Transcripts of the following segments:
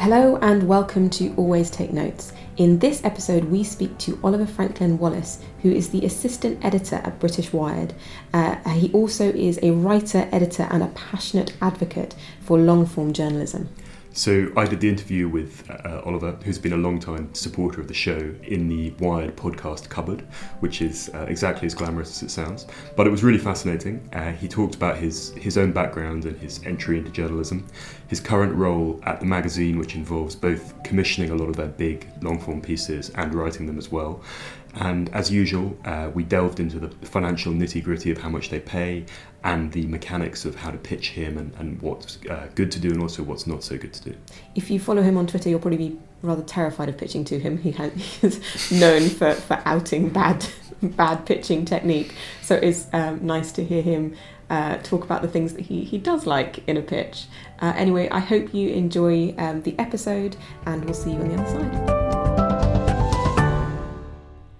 Hello and welcome to Always Take Notes. In this episode, we speak to Oliver Franklin-Wallis, who is the assistant editor at British Wired. He also is a writer, editor, and a passionate advocate for long-form journalism. So I did the interview with Oliver, who's been a long-time supporter of the show, in the Wired podcast cupboard, which is exactly as glamorous as it sounds. But it was really fascinating. He talked about his own background and his entry into journalism, his current role at the magazine, which involves both commissioning a lot of their big long-form pieces and writing them as well. And as usual, we delved into the financial nitty-gritty of how much they pay and the mechanics of how to pitch him and what's good to do and also what's not so good to do. If you follow him on Twitter, you'll probably be rather terrified of pitching to him. He is known for outing bad pitching technique. So it's nice to hear him talk about the things that he does like in a pitch. Anyway, I hope you enjoy the episode, and we'll see you on the other side.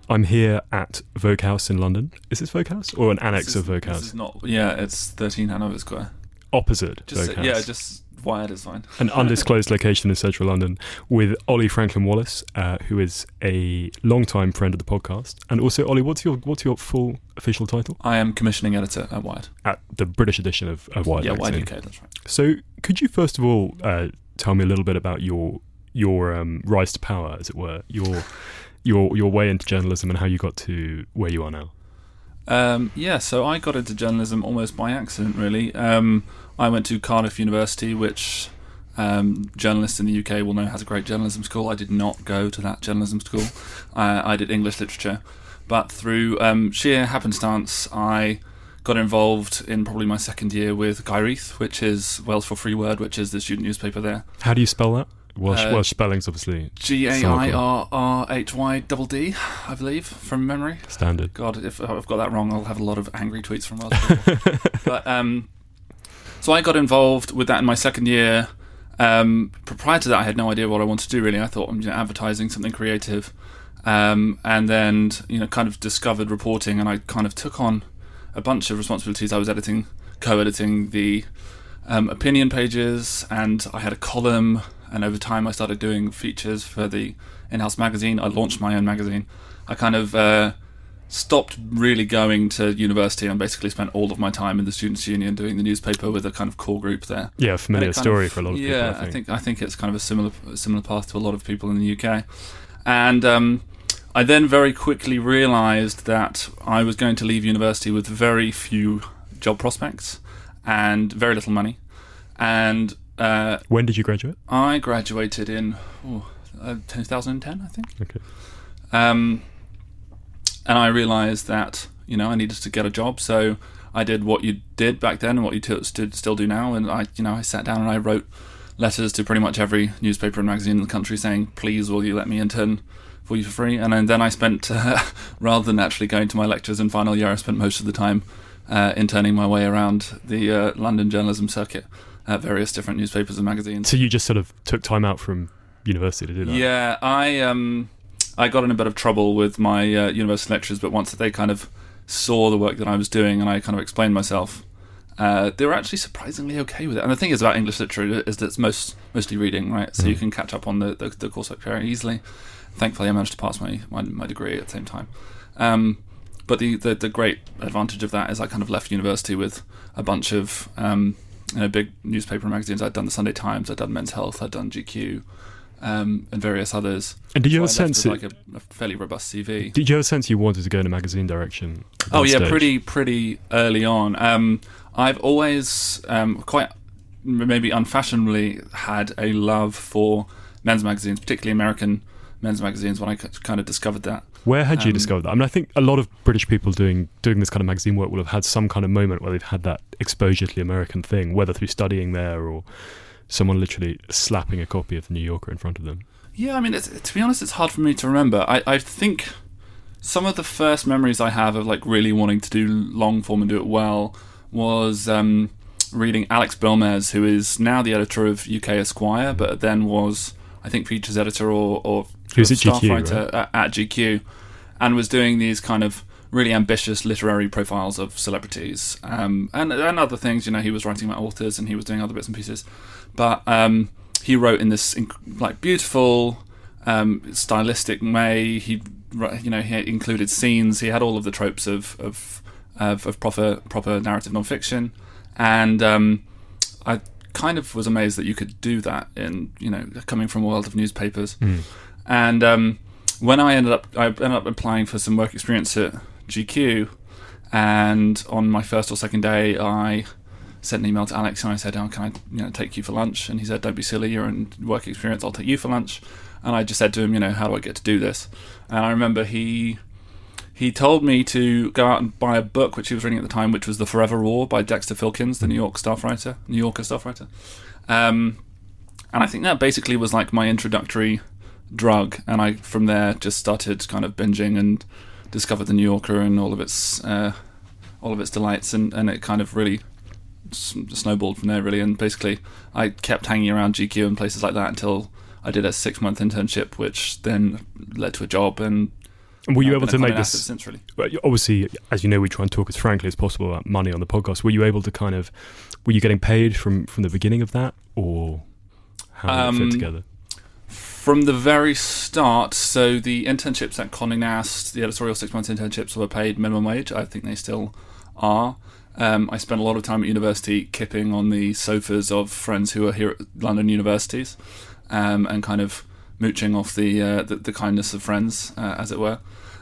I'm here at Vogue House in London. Is this Vogue House or an annex of Vogue House? This is not. Yeah, it's 13 Hanover Square. Opposite Vogue House. Yeah, just Wired is fine. An undisclosed location in central London with Ollie Franklin-Wallis, who is a long-time friend of the podcast. And also, Ollie, what's your full official title? I am commissioning editor at Wired. At the British edition of Wired. Yeah, magazine. Wired UK, that's right. So could you first of all tell me a little bit about your rise to power, as it were, your way into journalism and how you got to where you are now? So I got into journalism almost by accident, really. I went to Cardiff University, which journalists in the UK will know has a great journalism school. I did not go to that journalism school. I did English literature. But through sheer happenstance, I got involved in probably my second year with Gairith, which is Wales for Free Word, which is the student newspaper there. How do you spell that? Welsh spelling's obviously Gairrrdd, I believe, from memory. Standard. God, if I've got that wrong, I'll have a lot of angry tweets from Welsh people. But so I got involved with that in my second year. Prior to that, I had no idea what I wanted to do. Really, I thought advertising, something creative, and then kind of discovered reporting, and I kind of took on a bunch of responsibilities. I was co-editing the opinion pages, and I had a column. And over time, I started doing features for the in-house magazine. I launched my own magazine. I kind of stopped really going to university and basically spent all of my time in the Students' Union doing the newspaper with a kind of core group there. Yeah, familiar story for a lot of people. Yeah, I think it's kind of a similar path to a lot of people in the UK. And I then very quickly realised that I was going to leave university with very few job prospects and very little money. And when did you graduate? I graduated in 2010, I think. Okay. And I realised that I needed to get a job, so I did what you did back then and what you still do now. And I sat down and I wrote letters to pretty much every newspaper and magazine in the country saying, "Please, will you let me intern for you for free?" And then I spent, rather than actually going to my lectures in final year, I spent most of the time interning my way around the London journalism circuit at various different newspapers and magazines. So you just sort of took time out from university to do that? Yeah, I got in a bit of trouble with my university lecturers, but once they kind of saw the work that I was doing and I kind of explained myself, they were actually surprisingly okay with it. And the thing is about English literature is that it's mostly reading, right? So you can catch up on the coursework very easily. Thankfully, I managed to pass my degree at the same time. But the great advantage of that is I kind of left university with a bunch of big newspaper magazines. I'd done the Sunday Times, I'd done Men's Health, I'd done GQ, and various others. And did you have a sense like a fairly robust CV? Did you have a sense you wanted to go in a magazine direction? Oh yeah, pretty early on. I've always quite maybe unfashionably had a love for men's magazines, particularly American men's magazines. When I kind of discovered that. Where had you discovered that? I mean, I think a lot of British people doing this kind of magazine work will have had some kind of moment where they've had that exposure to the American thing, whether through studying there or someone literally slapping a copy of the New Yorker in front of them. Yeah, I mean, to be honest, it's hard for me to remember. I think some of the first memories I have of like really wanting to do long form and do it well was reading Alex Belmez, who is now the editor of UK Esquire, but then was, I think, features editor or staff writer at GQ, and was doing these kind of really ambitious literary profiles of celebrities and other things. He was writing about authors and he was doing other bits and pieces. But he wrote in this like beautiful, stylistic way. He included scenes. He had all of the tropes of proper narrative nonfiction, and I kind of was amazed that you could do that in coming from a world of newspapers. And when I ended up applying for some work experience at GQ, and on my first or second day I sent an email to Alex and I said, "Oh, can I take you for lunch?" And he said, "Don't be silly, you're in work experience, I'll take you for lunch." And I just said to him, "How do I get to do this?" And I remember he told me to go out and buy a book which he was reading at the time, which was The Forever War by Dexter Filkins, the New Yorker staff writer. And I think that basically was like my introductory drug, and I from there just started kind of binging and discovered the New Yorker and all of its delights, and it kind of really snowballed from there, really. And basically I kept hanging around GQ and places like that until I did a 6-month internship, which then led to a job. And were you able to make this since, really? Obviously, as you know, we try and talk as frankly as possible about money on the podcast. Were you able to were you getting paid from the beginning of that, or how did it fit together? From the very start, so the internships at Condé Nast, the editorial 6-month internships, were paid minimum wage. I think they still are. I spent a lot of time at university kipping on the sofas of friends who are here at London universities, and kind of mooching off the kindness of friends, as it were.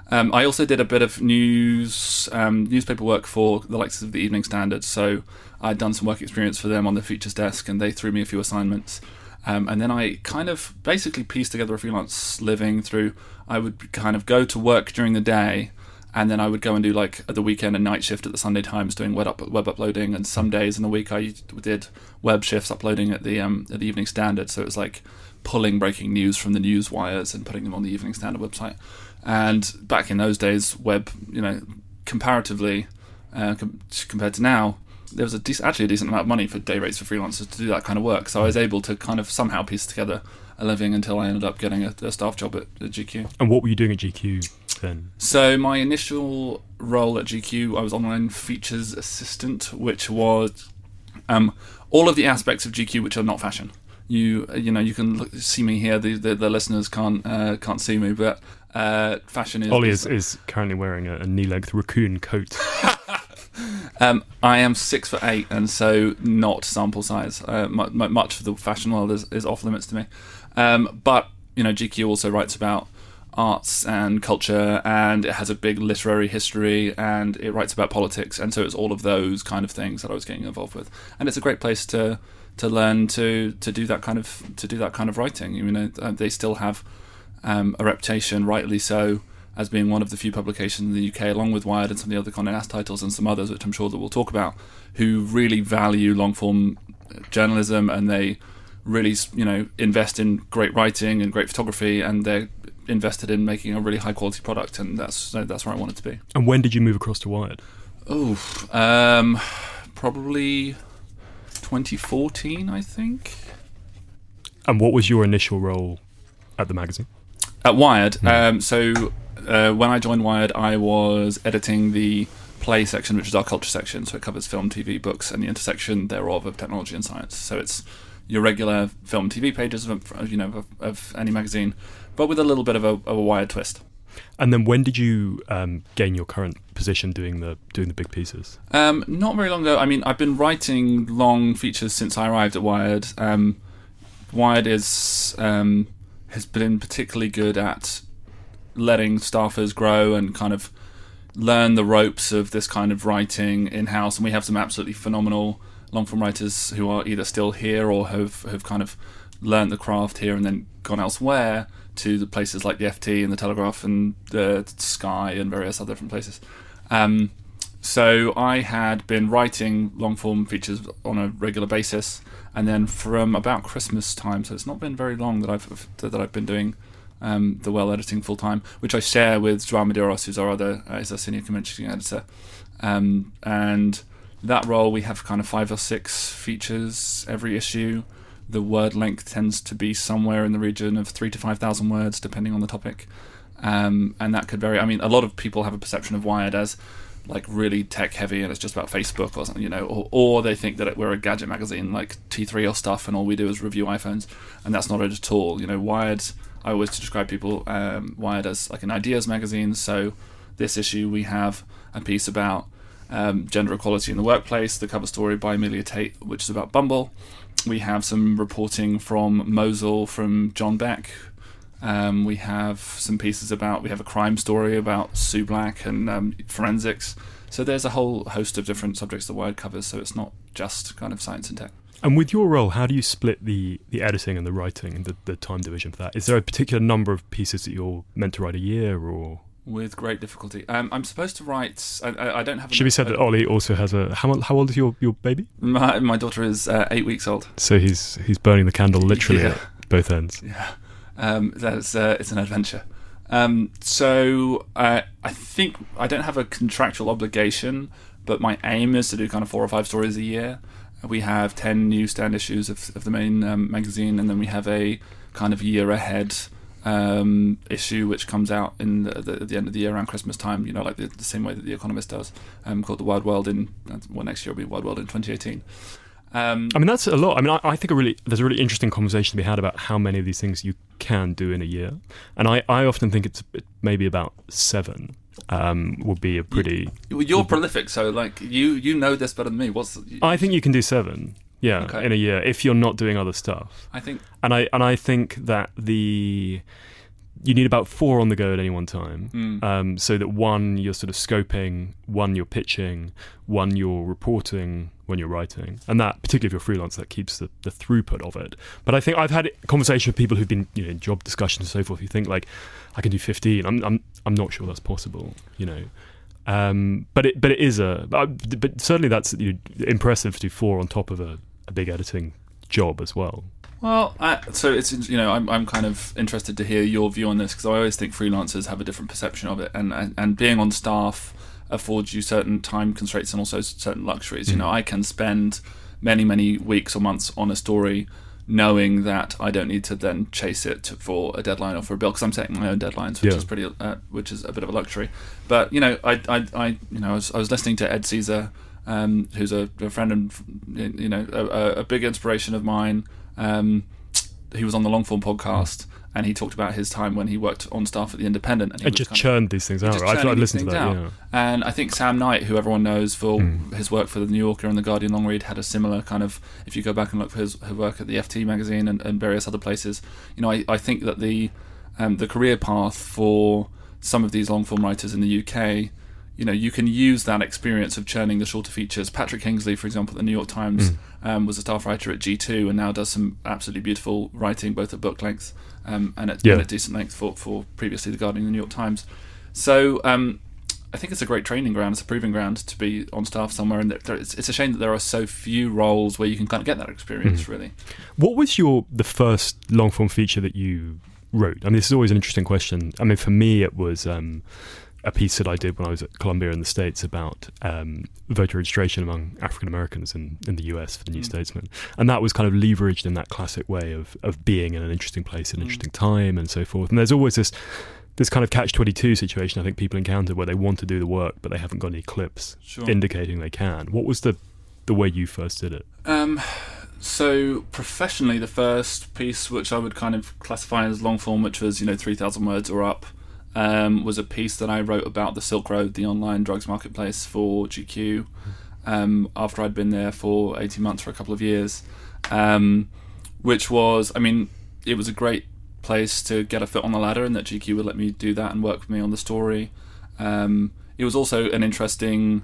I also did a bit of newspaper work for the likes of the Evening Standard, so I'd done some work experience for them on the features desk, and they threw me a few assignments. And then I kind of basically pieced together a freelance living through, I would kind of go to work during the day, and then I would go and do like at the weekend a night shift at the Sunday Times doing web uploading, and some days in the week I did web shifts uploading at the Evening Standard. So it was like pulling breaking news from the news wires and putting them on the Evening Standard website. And back in those days, web, comparatively compared to now, there was actually a decent amount of money for day rates for freelancers to do that kind of work. So I was able to kind of somehow piece together a living until I ended up getting a staff job at GQ. And what were you doing at GQ then? So my initial role at GQ, I was online features assistant, which was all of the aspects of GQ which are not fashion. You can see me here. The listeners can't see me, but fashion is. Ollie is currently wearing a knee-length raccoon coat. I am 6'8", and so not sample size. Much of the fashion world is off limits to me. But GQ also writes about arts and culture, and it has a big literary history, and it writes about politics, and so it's all of those kind of things that I was getting involved with. And it's a great place to learn to do that kind of writing. They still have a reputation, rightly so, as being one of the few publications in the UK, along with Wired and some of the other Condé Nast titles and some others, which I'm sure that we'll talk about, who really value long-form journalism, and they really, invest in great writing and great photography, and they're invested in making a really high-quality product, and that's where I wanted to be. And when did you move across to Wired? Probably 2014, I think. And what was your initial role at the magazine? At Wired? When I joined Wired, I was editing the play section, which is our culture section, so it covers film, TV, books, and the intersection thereof of technology and science. So it's your regular film, TV pages of any magazine, but with a little bit of a Wired twist. And then when did you gain your current position doing the big pieces? Not very long ago. I mean, I've been writing long features since I arrived at Wired. Wired has been particularly good at letting staffers grow and kind of learn the ropes of this kind of writing in-house, and we have some absolutely phenomenal long-form writers who are either still here or have kind of learned the craft here and then gone elsewhere to the places like the FT and the Telegraph and the Sky and various other different places. So I had been writing long-form features on a regular basis, and then from about Christmas time, so it's not been very long that I've been doing the Well editing full time, which I share with Joao Medeiros, who's our senior convention editor. And that role, we have kind of 5 or 6 features every issue. The word length tends to be somewhere in the region of 3,000 to 5,000 words, depending on the topic. And that could vary. I mean, a lot of people have a perception of Wired as like really tech heavy and it's just about Facebook or something, or they think that we're a gadget magazine like T3 or stuff, and all we do is review iPhones, and that's not it at all. Wired, I always describe people Wired as like an ideas magazine. So this issue we have a piece about gender equality in the workplace, the cover story by Amelia Tate, which is about Bumble. We have some reporting from Mosul from John Beck. We have some pieces we have a crime story about Sue Black and forensics. So there's a whole host of different subjects that Wired covers, so it's not just kind of science and tech. And with your role, how do you split the editing and the writing and the time division for that? Is there a particular number of pieces that you're meant to write a year, or...? With great difficulty. I'm supposed to write... I don't have... Should be said that Ollie also has a... How old is your baby? My daughter is 8 weeks old. So he's burning the candle literally at both ends. Yeah. It's an adventure. So I think I don't have a contractual obligation, but my aim is to do kind of 4 or 5 stories a year. We have 10 newsstand issues of the main magazine, and then we have a kind of year ahead issue which comes out at the end of the year around Christmas time, like the same way that The Economist does, called The Wide World next year will be Wide World in 2018. That's a lot. I think there's a really interesting conversation to be had about how many of these things you can do in a year, and I often think it's maybe about 7 would be a pretty... You're prolific, so like you know this better than me. I think you can do 7. Yeah, okay. In a year, if you're not doing other stuff. I think, and I think that you need about 4 on the go at any one time. So that 1 you're sort of scoping, 1 you're pitching, 1 you're reporting, 1 you're writing, and that, particularly if you're freelance, that keeps the throughput of it. But I think I've had conversations with people who've been in job discussions and so forth, who think like I can do 15. I'm not sure that's possible. But it is but certainly that's impressive to do 4 on top of a big editing job as well. Well, so it's I'm kind of interested to hear your view on this, because I always think freelancers have a different perception of it, and being on staff affords you certain time constraints and also certain luxuries. I can spend many weeks or months on a story knowing that I don't need to then chase it for a deadline or for a bill, because I'm setting my own deadlines, which is a bit of a luxury. But I was listening to Ed Caesar, who's a friend and a big inspiration of mine. He was on the Longform podcast, and he talked about his time when he worked on staff at the Independent, and he just churned these things out. Right? I've listened to that. Yeah. And I think Sam Knight, who everyone knows for his work for the New Yorker and the Guardian long read, had a similar kind of. If you go back and look for his work at the FT magazine and various other places, I think that the career path for some of these long form writers in the UK, you can use that experience of churning the shorter features. Patrick Kingsley, for example, at the New York Times, was a staff writer at G2 and now does some absolutely beautiful writing, both at book length and at decent length for previously the Guardian and the New York Times. So I think it's a great training ground. It's a proving ground to be on staff somewhere, and it's a shame that there are so few roles where you can kind of get that experience, really. What was the first long form feature that you wrote? This is always an interesting question. For me, it was a piece that I did when I was at Columbia in the States about voter registration among African Americans in the US for the New Statesman, and that was kind of leveraged in that classic way of being in an interesting place at an interesting time and so forth. And there's always this kind of catch-22 situation I think people encounter where they want to do the work but they haven't got any clips indicating they can. What was the way you first did it? So professionally, the first piece, which I would kind of classify as long form, which was 3,000 words or up, was a piece that I wrote about the Silk Road, the online drugs marketplace, for GQ, after I'd been there for 18 months for a couple of years, which was, it was a great place to get a foot on the ladder, and that GQ would let me do that and work with me on the story. It was also an interesting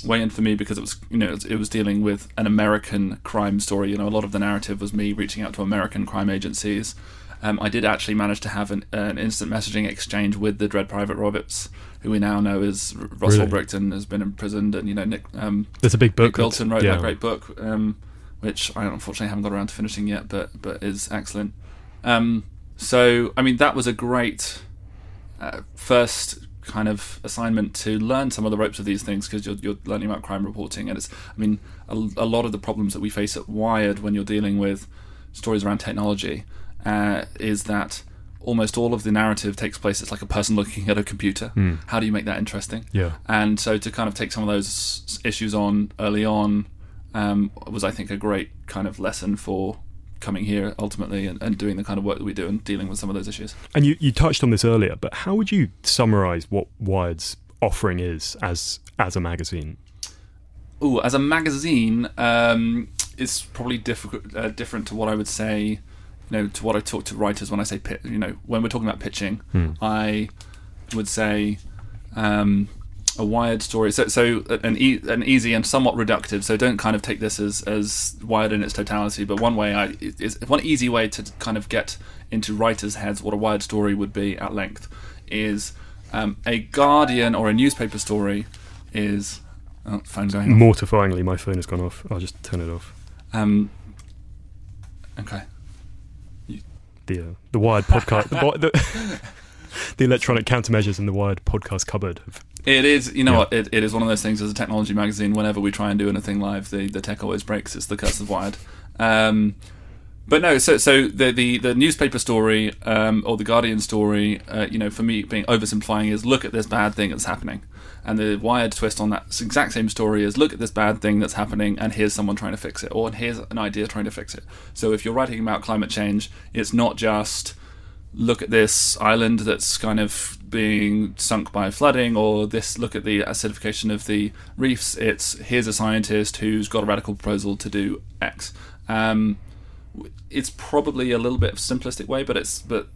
way in for me because it was dealing with an American crime story. A lot of the narrative was me reaching out to American crime agencies. I did actually manage to have an instant messaging exchange with the Dread Private Roberts, who we now know as Russell Brickton has been imprisoned, and Nick. There's a big book. Nick Bilton wrote that great book, which I unfortunately haven't got around to finishing yet, but is excellent. So that was a great first kind of assignment to learn some of the ropes of these things, because you're learning about crime reporting, and it's a lot of the problems that we face at Wired when you're dealing with stories around technology is that almost all of the narrative takes place. It's like a person looking at a computer. How do you make that interesting? Yeah. And so to kind of take some of those issues on early on was, I think, a great kind of lesson for coming here ultimately and doing the kind of work that we do and dealing with some of those issues. And you touched on this earlier, but how would you summarise what Wired's offering is as a magazine? Ooh, as a magazine, it's probably different to what I would say, to what I talk to writers when I say when we're talking about pitching. I would say a Wired story. So an easy and somewhat reductive. So don't kind of take this as Wired in its totality. But one easy way to kind of get into writers' heads what a Wired story would be at length is a Guardian or a newspaper story is. Oh, phone going off. Mortifyingly, my phone has gone off. I'll just turn it off. Okay. The Wired podcast, the electronic countermeasures in the Wired podcast cupboard. It is, what, it is one of those things as a technology magazine. Whenever we try and do anything live, the tech always breaks. It's the curse of Wired. But no, so the newspaper story or the Guardian story, for me, being oversimplifying, is look at this bad thing that's happening. And the Wired twist on that exact same story is look at this bad thing that's happening and here's someone trying to fix it, or here's an idea trying to fix it. So if you're writing about climate change, it's not just look at this island that's kind of being sunk by flooding, or look at the acidification of the reefs. It's here's a scientist who's got a radical proposal to do X. It's probably a little bit of a simplistic way, but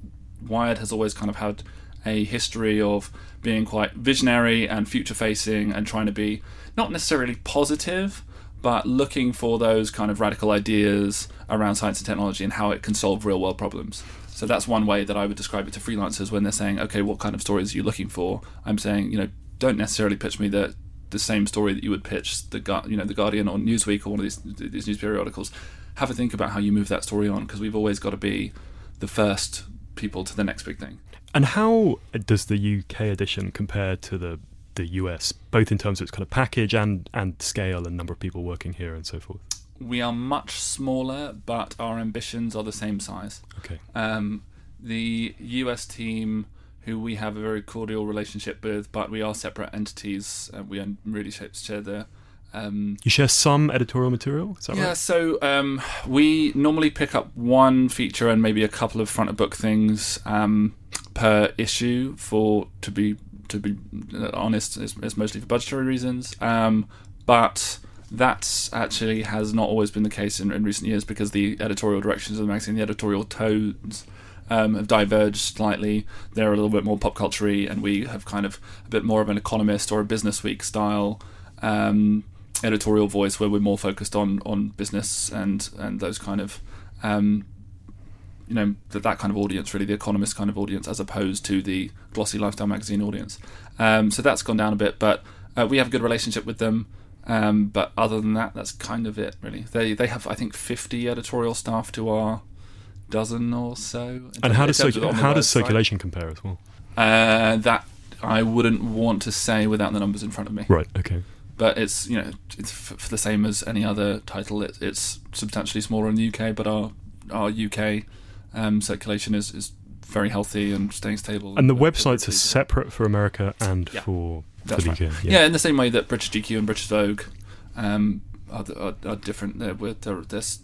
Wired has always kind of had a history of being quite visionary and future-facing and trying to be not necessarily positive, but looking for those kind of radical ideas around science and technology and how it can solve real-world problems. So that's one way that I would describe it to freelancers when they're saying, okay, what kind of stories are you looking for? I'm saying, don't necessarily pitch me the same story that you would pitch the Guardian or Newsweek or one of these news periodicals. Have a think about how you move that story on, because we've always got to be the first people to the next big thing. And how does the UK edition compare to the US, both in terms of its kind of package and scale and number of people working here and so forth? We are much smaller, but our ambitions are the same size. Okay. The US team, who we have a very cordial relationship with, but we are separate entities. We don't really share the... You share some editorial material? Is that right? Yeah, so we normally pick up one feature and maybe a couple of front of book things per issue. To be honest, it's mostly for budgetary reasons. But that actually has not always been the case in recent years, because the editorial directions of the magazine, the editorial tones have diverged slightly. They're a little bit more pop culture-y, and we have kind of a bit more of an Economist or a Business Week style editorial voice, where we're more focused on business and those kind of that kind of audience, really, the Economist kind of audience, as opposed to the glossy lifestyle magazine audience. So that's gone down a bit, but we have a good relationship with them. But other than that, that's kind of it, really. They have, I think, 50 editorial staff to our dozen or so. And how does circulation compare as well? That I wouldn't want to say without the numbers in front of me. Right. Okay. But it's it's for the same as any other title. It's substantially smaller in the UK, but our UK circulation is very healthy and staying stable. And the websites are separate for America and for the UK. Right. Yeah, in the same way that British GQ and British Vogue are different. They're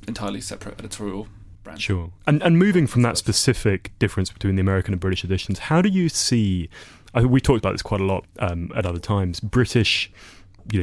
entirely separate editorial brands. Sure. And moving from that specific difference between the American and British editions, how do you see? We talked about this quite a lot at other times. British,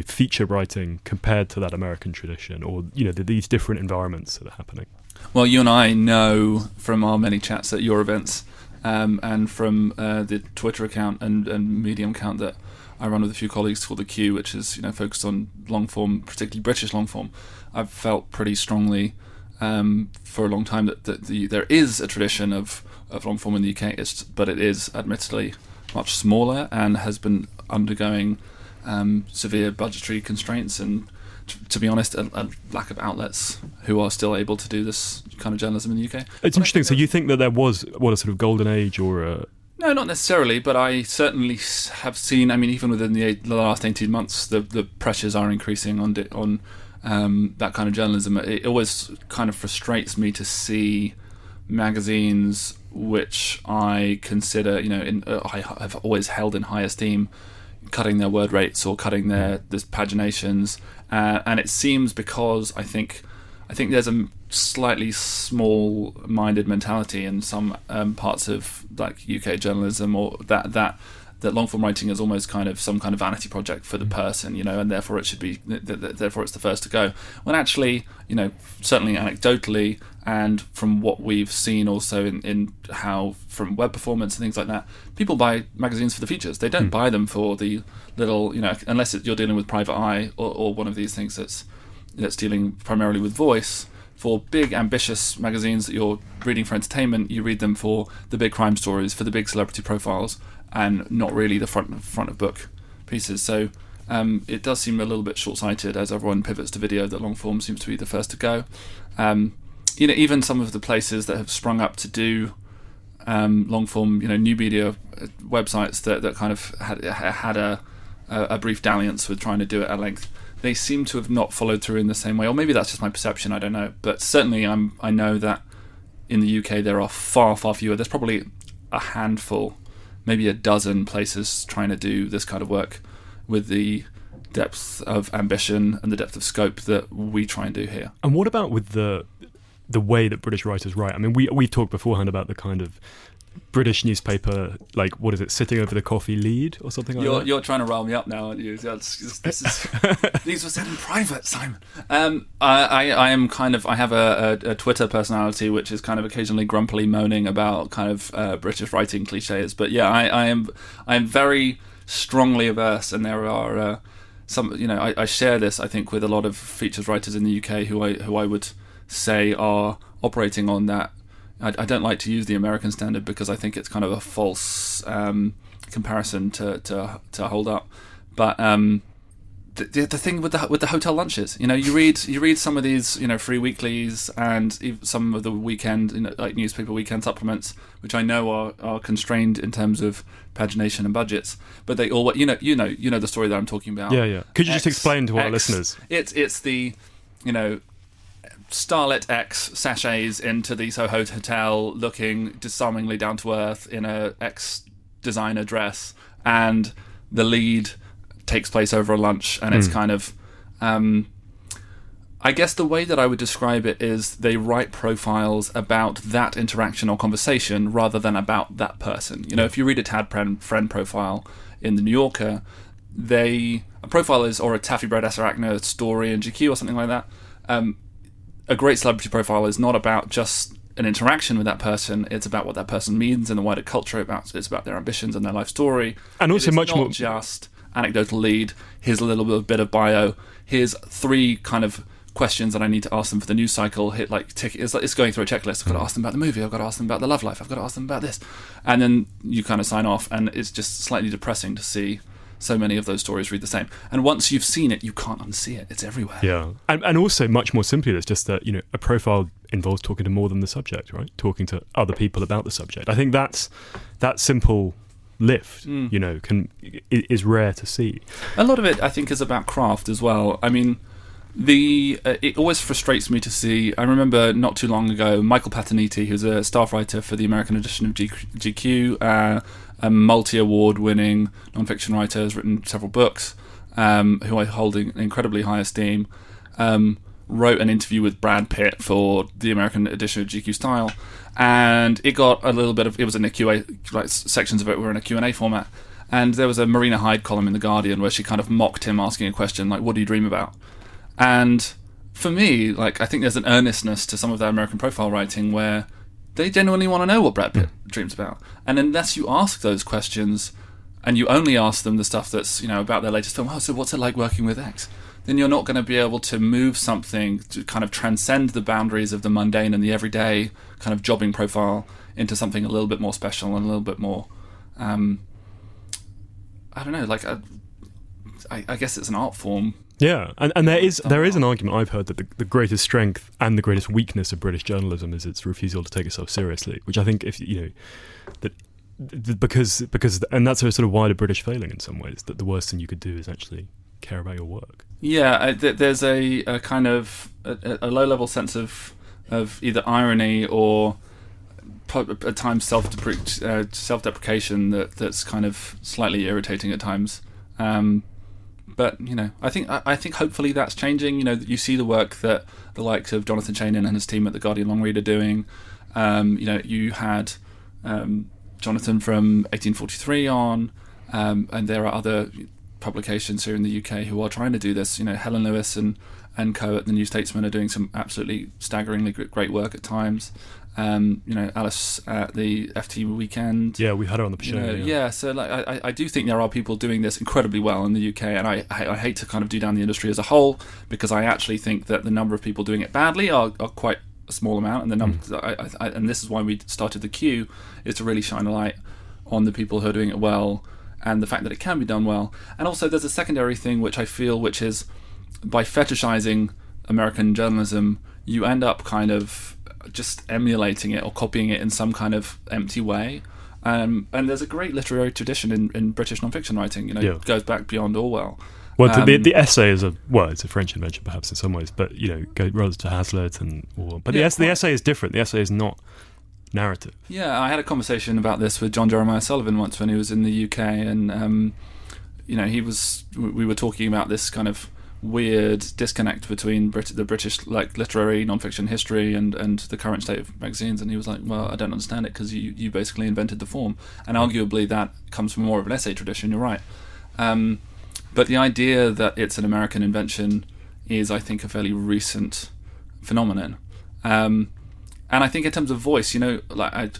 feature writing compared to that American tradition, or these different environments that are happening. Well, you and I know from our many chats at your events, and from the Twitter account and Medium account that I run with a few colleagues called The Q, which is focused on long form, particularly British long form. I've felt pretty strongly for a long time that there is a tradition of long form in the UK, but it is admittedly much smaller and has been undergoing severe budgetary constraints and, to be honest, a lack of outlets who are still able to do this kind of journalism in the UK. It's interesting. So you think that there was a sort of golden age or a... No, not necessarily, but I certainly have seen, even within the last 18 months, the pressures are increasing on that kind of journalism. It always kind of frustrates me to see magazines which I consider, I have always held in high esteem, cutting their word rates or cutting their paginations, and it seems because I think there's a slightly small-minded mentality in some parts of like UK journalism, or that long-form writing is almost kind of some kind of vanity project for the person, and therefore it should be, therefore it's the first to go. When actually, certainly anecdotally, and from what we've seen also in how from web performance and things like that, people buy magazines for the features. They don't buy them for the little, unless you're dealing with Private Eye or one of these things that's dealing primarily with voice. For big, ambitious magazines that you're reading for entertainment, you read them for the big crime stories, for the big celebrity profiles, and not really the front of book pieces. So it does seem a little bit short-sighted as everyone pivots to video that long form seems to be the first to go. Even some of the places that have sprung up to do long form, new media websites that kind of had a brief dalliance with trying to do it at length, they seem to have not followed through in the same way, or maybe that's just my perception, I don't know. But certainly I know that in the UK there are far, far fewer. There's probably a handful, maybe a dozen places trying to do this kind of work with the depth of ambition and the depth of scope that we try and do here. And what about with the way that British writers write? I mean, we talked beforehand about the kind of British newspaper, like, what is it, sitting over the coffee lead or something like that? You're trying to rile me up now, aren't you? These were said in private, Simon. I am kind of, I have a Twitter personality which is kind of occasionally grumpily moaning about kind of British writing cliches, but yeah, I am very strongly averse, and there are some, I share this, I think, with a lot of features writers in the UK who I would say are operating on that. I don't like to use the American standard because I think it's kind of a false comparison to hold up. But the thing with the hotel lunches, you read some of these free weeklies and some of the weekend like newspaper weekend supplements, which I know are constrained in terms of pagination and budgets, but they all the story that I'm talking about. Yeah. Could you just explain to our listeners? It's the Starlet X sachets into the Soho Hotel looking disarmingly down to earth in a X designer dress, and the lead takes place over a lunch, and it's kind of I guess the way that I would describe it is they write profiles about that interaction or conversation rather than about that person. If you read a Tad Friend profile in the New Yorker, a profile is, or a Taffy Bread Esarachna story in GQ or something like that, a great celebrity profile is not about just an interaction with that person. It's about what that person means in the wider culture. It's about their ambitions and their life story. And also much more just anecdotal lead. Here's a little bit of bio. Here's 3 kind of questions that I need to ask them for the news cycle. It's going through a checklist. I've got to ask them about the movie. I've got to ask them about the love life. I've got to ask them about this. And then you kind of sign off, and it's just slightly depressing to see so many of those stories read the same. And once you've seen it, you can't unsee it. It's everywhere. Yeah. And also, much more simply, it's just that, a profile involves talking to more than the subject, right? Talking to other people about the subject. I think that simple lift, is rare to see. A lot of it, I think, is about craft as well. I mean, it always frustrates me to see. I remember not too long ago, Michael Pataniti, who's a staff writer for the American edition of GQ, a multi-award-winning non-fiction writer, has written several books, who I hold in incredibly high esteem, wrote an interview with Brad Pitt for the American edition of GQ Style, and it got a little bit of, it was in a Q&A, like sections of it were in a Q&A format, and there was a Marina Hyde column in The Guardian where she kind of mocked him asking a question like, what do you dream about? And for me, like, I think there's an earnestness to some of that American profile writing where they genuinely want to know what Brad Pitt dreams about. And unless you ask those questions, and you only ask them the stuff that's, about their latest film, so what's it like working with X? Then you're not going to be able to move something to kind of transcend the boundaries of the mundane and the everyday kind of jobbing profile into something a little bit more special and a little bit more, I don't know, like, I guess it's an art form. Yeah, and there is an argument I've heard that the greatest strength and the greatest weakness of British journalism is its refusal to take itself seriously, which I think because and that's a sort of wider British failing in some ways, that the worst thing you could do is actually care about your work. Yeah, there's a kind of a low level sense of either irony or at times self-deprecation that's kind of slightly irritating at times. But I think hopefully that's changing. You see the work that the likes of Jonathan Chainin and his team at the Guardian Long Read are doing. You had Jonathan from 1843 on, and there are other publications here in the UK who are trying to do this. Helen Lewis and co at the New Statesman are doing some absolutely staggeringly great work at times. Alice at the FT Weekend. Yeah, we had her on the show. So I do think there are people doing this incredibly well in the UK, and I hate to kind of do down the industry as a whole, because I actually think that the number of people doing it badly are quite a small amount, and the number and this is why we started the queue, is to really shine a light on the people who are doing it well and the fact that it can be done well. And also there's a secondary thing which I feel, which is by fetishizing American journalism, you end up kind of just emulating it or copying it in some kind of empty way. And there's a great literary tradition in British non-fiction writing. It goes back beyond Orwell. Well, the essay is it's a French invention perhaps in some ways, but go rather to Hazlitt but the essay is different. The essay is not narrative. Yeah, I had a conversation about this with John Jeremiah Sullivan once when he was in the UK, and we were talking about this kind of weird disconnect between the British literary non-fiction history and the current state of magazines, and he was like, well, I don't understand it, because you basically invented the form, and arguably that comes from more of an essay tradition. You're right, but the idea that it's an American invention is, I think, a fairly recent phenomenon. And I think in terms of voice, I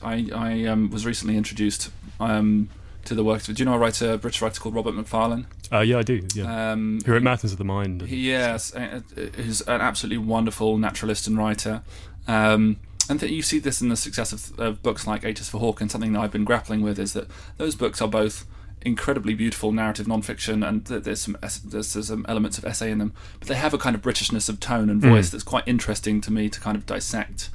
was recently introduced to the work. Do you know a British writer called Robert Macfarlane? Yeah, I do. Yeah. Who wrote Matters of the Mind. Yes, who's an absolutely wonderful naturalist and writer. And you see this in the success of books like H is for Hawke, and something that I've been grappling with is that those books are both incredibly beautiful narrative non-fiction, and there's some elements of essay in them, but they have a kind of Britishness of tone and voice that's quite interesting to me to kind of dissect.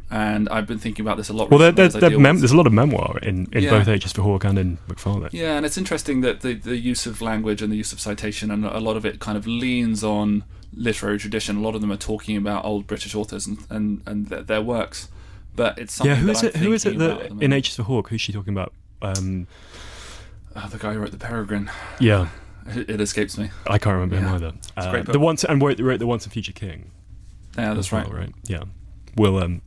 And I've been thinking about this a lot. Well, there's a lot of memoir in both H is for Hawke and in Macfarlane. Yeah, and it's interesting that the use of language and the use of citation, and a lot of it kind of leans on literary tradition. A lot of them are talking about old British authors and their works, but it's something. Yeah, who is it that in H is for Hawke? Who's she talking about? The guy who wrote The Peregrine. Yeah, it escapes me. I can't remember him either. It's a great book. Wrote the Once and Future King. Yeah, that's right. Right. Yeah, we'll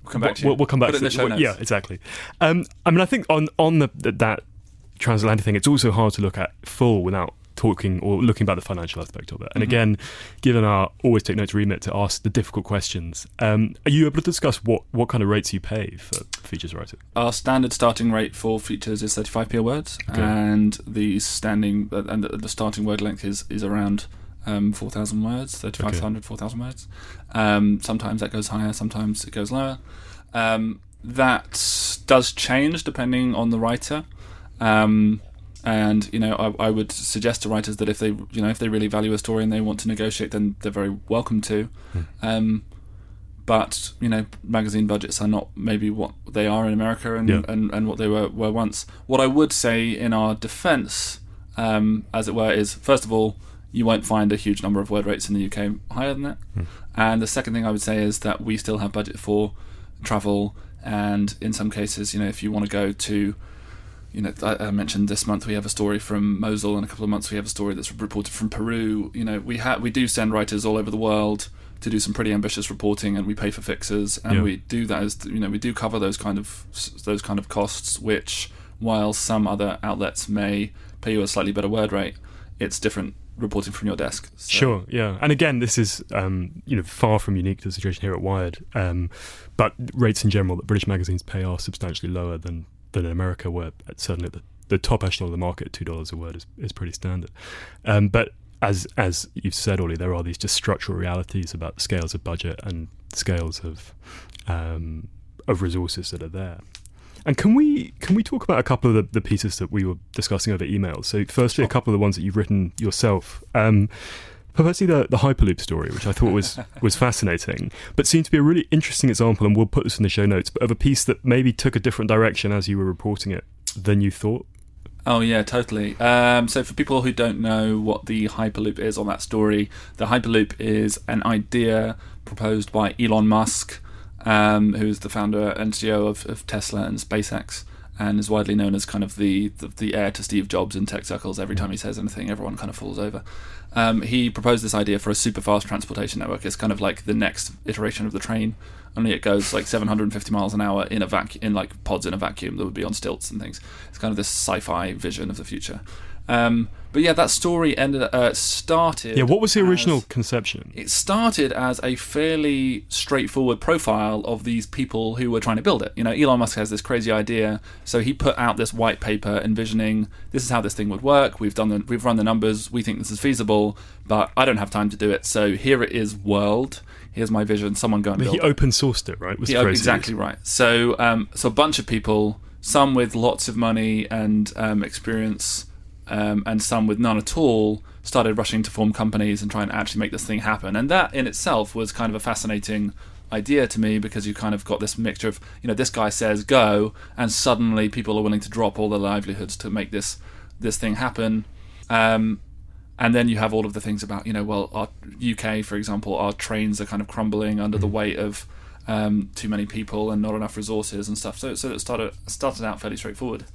come back to you. We'll come back to the show notes. Yeah, exactly. I think on that transatlantic thing, it's also hard to look at full without talking or looking about the financial aspect of it. And again, given our always take notes remit to ask the difficult questions, are you able to discuss what kind of rates you pay for features writing? Our standard starting rate for features is 35p a word, and the starting word length is around 4,000 words, 3,500, 4,000 words. Sometimes that goes higher, sometimes it goes lower. That does change depending on the writer. And I would suggest to writers that if they really value a story and they want to negotiate, then they're very welcome to. But magazine budgets are not maybe what they are in America and what they were once. What I would say in our defence, as it were, is first of all, you won't find a huge number of word rates in the UK higher than that. And the second thing I would say is that we still have budget for travel, and in some cases, if you want to go to, I mentioned this month we have a story from Mosul, and a couple of months we have a story that's reported from Peru. We do send writers all over the world to do some pretty ambitious reporting, and we pay for fixers, and we do that as we do cover those kind of costs, which while some other outlets may pay you a slightly better word rate, it's different reporting from your desk. So. Sure, yeah. And again, this is far from unique to the situation here at Wired, but rates in general that British magazines pay are substantially lower than in America, where certainly the top echelon of the market, $2 a word is pretty standard. But as you've said, Ollie, there are these just structural realities about scales of budget and scales of resources that are there. And can we talk about a couple of the pieces that we were discussing over email? So firstly, a couple of the ones that you've written yourself. Firstly, the Hyperloop story, which I thought was fascinating, but seemed to be a really interesting example, and we'll put this in the show notes, but of a piece that maybe took a different direction as you were reporting it than you thought. Oh yeah, totally. So for people who don't know what the Hyperloop is on that story, the Hyperloop is an idea proposed by Elon Musk who's the founder and CEO of Tesla and SpaceX, and is widely known as kind of the heir to Steve Jobs in tech circles. Every time he says anything, everyone kind of falls over. He proposed this idea for a super fast transportation network. It's kind of like the next iteration of the train, only it goes like 750 miles an hour in like pods in a vacuum that would be on stilts and things. It's kind of this sci-fi vision of the future. But yeah, that story started. Yeah, what was the original conception? It started as a fairly straightforward profile of these people who were trying to build it. You know, Elon Musk has this crazy idea, so he put out this white paper envisioning this is how this thing would work. We've run the numbers. We think this is feasible, but I don't have time to do it. So here it is, world. Here's my vision. Someone go and build it. He open sourced it, right? Exactly right. So a bunch of people, some with lots of money and experience. And some with none at all, started rushing to form companies and try and actually make this thing happen. And that in itself was kind of a fascinating idea to me, because you kind of got this mixture of, you know, this guy says go, and suddenly people are willing to drop all their livelihoods to make this thing happen. And then you have all of the things about, you know, well, our UK, for example, our trains are kind of crumbling under the weight of too many people and not enough resources and stuff. So it started out fairly straightforward.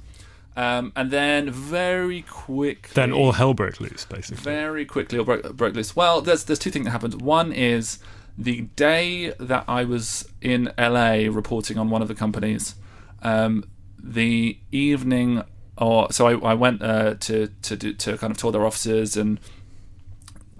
And then very quickly... Then all hell broke loose, basically. Very quickly all broke loose. Well, there's two things that happened. One is the day that I was in LA reporting on one of the companies, the evening... So I went to kind of tour their offices and,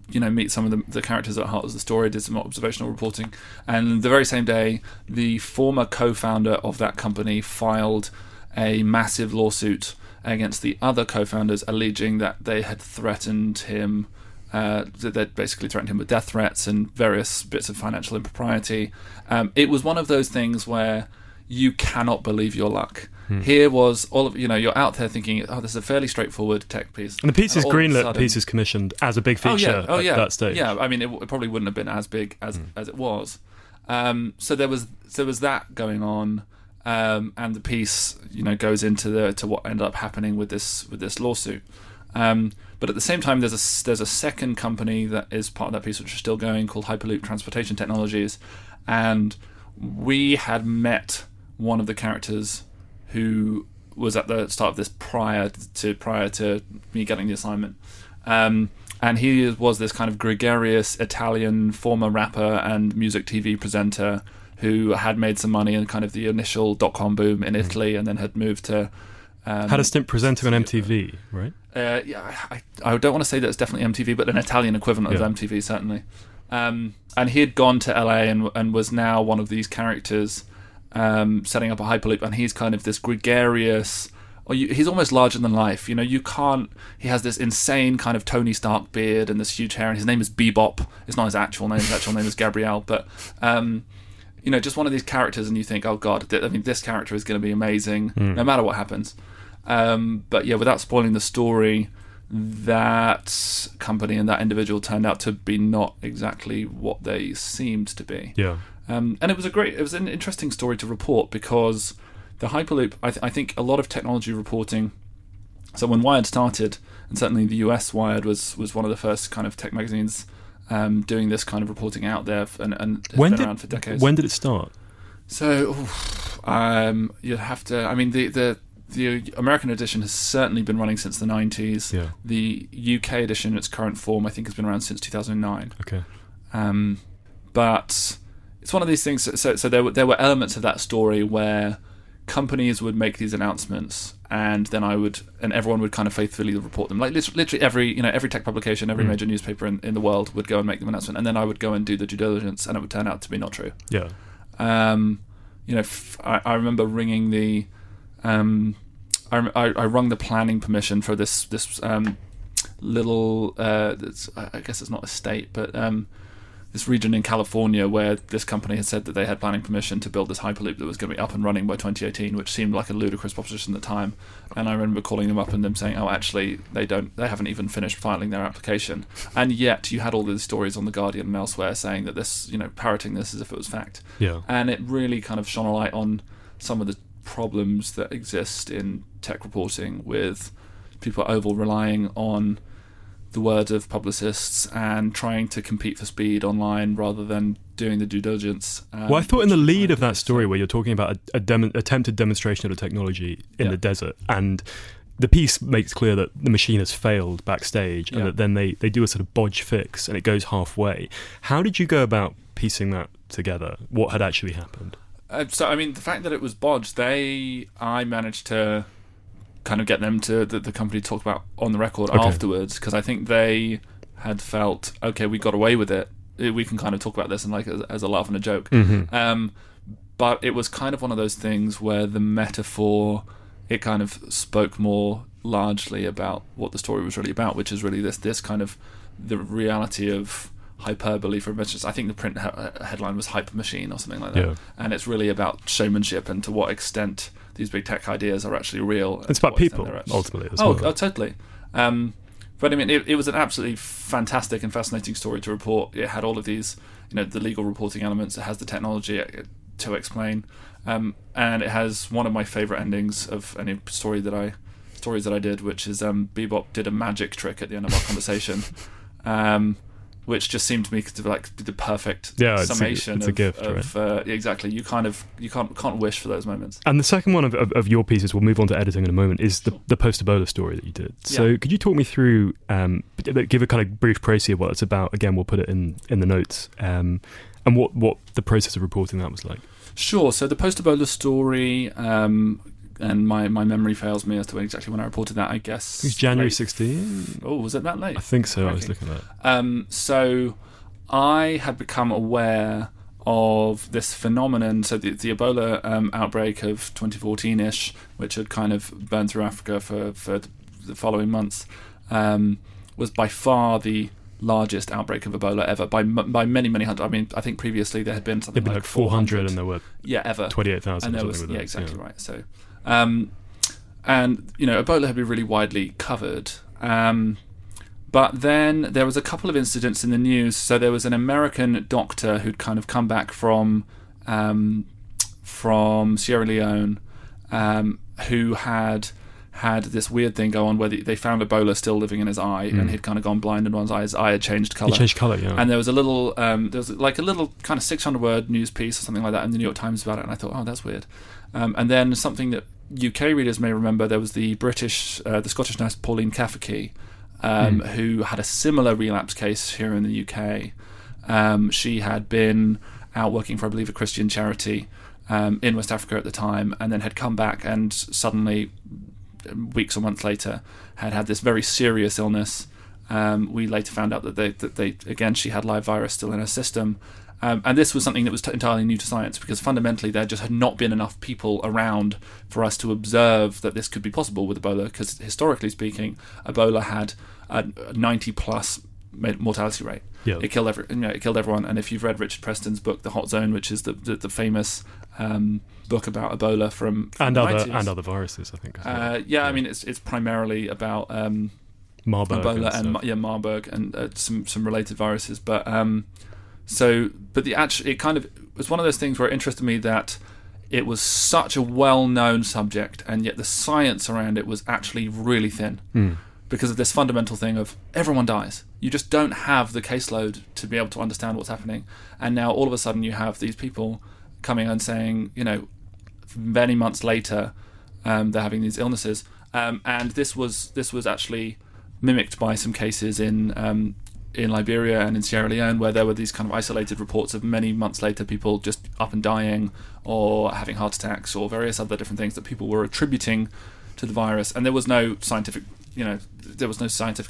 you know, meet some of the characters at heart of the story, did some observational reporting. And the very same day, the former co-founder of that company filed a massive lawsuit against the other co-founders, alleging that they had threatened him, they'd basically threatened him with death threats and various bits of financial impropriety. It was one of those things where you cannot believe your luck. Here was all of, you know, you're out there thinking, oh, this is a fairly straightforward tech piece. And the piece is greenlit, the piece is commissioned as a big feature at that stage. Yeah, I mean, it probably wouldn't have been as big as it was. So there was that going on. And the piece, you know, goes into what ended up happening with this lawsuit. But at the same time, there's a second company that is part of that piece, which is still going, called Hyperloop Transportation Technologies, and we had met one of the characters who was at the start of this prior to me getting the assignment. And he was this kind of gregarious Italian former rapper and music TV presenter who had made some money in kind of the initial .com boom in Italy, and then had moved to... had a stint presenting on MTV, right? I don't want to say that it's definitely MTV, but an Italian equivalent of MTV, certainly. And he had gone to LA and was now one of these characters setting up a Hyperloop, and he's kind of this gregarious... he's almost larger than life. You know, you can't... He has this insane kind of Tony Stark beard and this huge hair, and his name is Bebop. It's not his actual name. His actual name is Gabrielle, but... you know, just one of these characters, and you think, oh god, I mean, this character is going to be amazing, no matter what happens. But yeah, without spoiling the story, that company and that individual turned out to be not exactly what they seemed to be. Yeah. And it was an interesting story to report, because the Hyperloop, I think a lot of technology reporting. So when Wired started, and certainly the US Wired was one of the first kind of tech magazines doing this kind of reporting out there, and it's been around for decades. When did it start? So you'd have to... I mean, the American edition has certainly been running since the 90s. Yeah. The UK edition, in its current form, I think has been around since 2009. Okay. But it's one of these things... So there were elements of that story where companies would make these announcements, and then everyone would kind of faithfully report them. Like literally every tech publication, every major newspaper in the world would go and make them announcement, and then I would go and do the due diligence, and it would turn out to be not true. Yeah. You know, I remember ringing the... I rung the planning permission for this little... I guess it's not a state, but... this region in California where this company had said that they had planning permission to build this Hyperloop that was going to be up and running by 2018, which seemed like a ludicrous proposition at the time. And I remember calling them up and them saying, oh, actually, they haven't even finished filing their application. And yet you had all these stories on The Guardian and elsewhere saying that this, you know, parroting this as if it was fact. Yeah. And it really kind of shone a light on some of the problems that exist in tech reporting, with people over relying on the word of publicists and trying to compete for speed online rather than doing the due diligence. Well, I thought in the lead of that story where you're talking about attempted demonstration of the technology in the desert, and the piece makes clear that the machine has failed backstage, and that then they do a sort of bodge fix and it goes halfway. How did you go about piecing that together? What had actually happened? So, I mean, the fact that it was bodged, I managed to kind of get them to the company to talk about on the record afterwards, because I think they had felt, okay, we got away with it. We can kind of talk about this and like as a laugh and a joke. But it was kind of one of those things where the metaphor, it kind of spoke more largely about what the story was really about, which is really this kind of the reality of hyperbole for instance. I think the print headline was Hyper Machine or something like that, and it's really about showmanship and to what extent these big tech ideas are actually real. It's about people ultimately as well. Oh, totally. But I mean, it was an absolutely fantastic and fascinating story to report. It had all of these, the legal reporting elements. It has the technology to explain, and it has one of my favourite endings of any stories that I did, which is Bebop did a magic trick at the end of our conversation, which just seemed to me to like the perfect summation. It's a gift, right? Exactly. You can't wish for those moments. And the second one of your pieces, we'll move on to editing in a moment, is the post-Ebola story that you did. So could you talk me through, give a kind of brief précis of what it's about? Again, we'll put it in the notes, and what the process of reporting that was like. Sure. So the post-Ebola story, and my memory fails me as to exactly when I reported that, I guess. It was January 16? Oh, was it that late? I think so. I was looking at that. So I had become aware of this phenomenon, so the Ebola outbreak of 2014-ish, which had kind of burned through Africa for the following months, was by far the largest outbreak of Ebola ever, by many, many hundred. I mean, I think previously there had been something like 400 and there were ever 28,000. And there was exactly right. So, and Ebola had been really widely covered. But then there was a couple of incidents in the news. So there was an American doctor who'd kind of come back from Sierra Leone, who had this weird thing go on where they found Ebola still living in his eye, and he'd kind of gone blind in one eye. His eye had changed colour. He changed colour, yeah. And there was a little, kind of 600-word news piece or something like that in the New York Times about it, and I thought, oh, that's weird. And then something that UK readers may remember, there was the Scottish nurse Pauline Cafferkey, who had a similar relapse case here in the UK. She had been out working for, I believe, a Christian charity in West Africa at the time, and then had come back and suddenly, weeks or months later, had this very serious illness. We later found out that she had live virus still in her system. And this was something that was entirely new to science, because fundamentally there just had not been enough people around for us to observe that this could be possible with Ebola, because historically speaking, Ebola had a 90+ mortality rate. Yeah. It killed everyone. And if you've read Richard Preston's book, The Hot Zone, which is the famous book about Ebola from and the other 90s. and other viruses, I think. I mean, it's primarily about Marburg, Ebola and Marburg and some related viruses, but it kind of was one of those things where it interested me that it was such a well-known subject, and yet the science around it was actually really thin because of this fundamental thing of everyone dies. You just don't have the caseload to be able to understand what's happening, and now all of a sudden you have these people coming and saying, many months later, they're having these illnesses, and this was actually mimicked by some cases in Liberia and in Sierra Leone, where there were these kind of isolated reports of many months later people just up and dying or having heart attacks or various other different things that people were attributing to the virus, and there was no scientific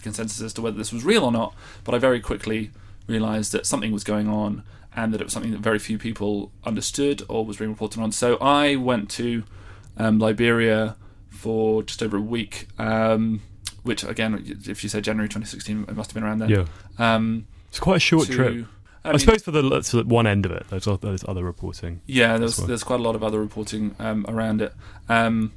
consensus as to whether this was real or not. But I very quickly realized that something was going on, and that it was something that very few people understood or was being reported on. So I went to Liberia for just over a week, which again, if you say January 2016, it must have been around then. Yeah. It's quite a short trip. I suppose for the one end of it, there's other reporting. Yeah, there's quite a lot of other reporting around it. The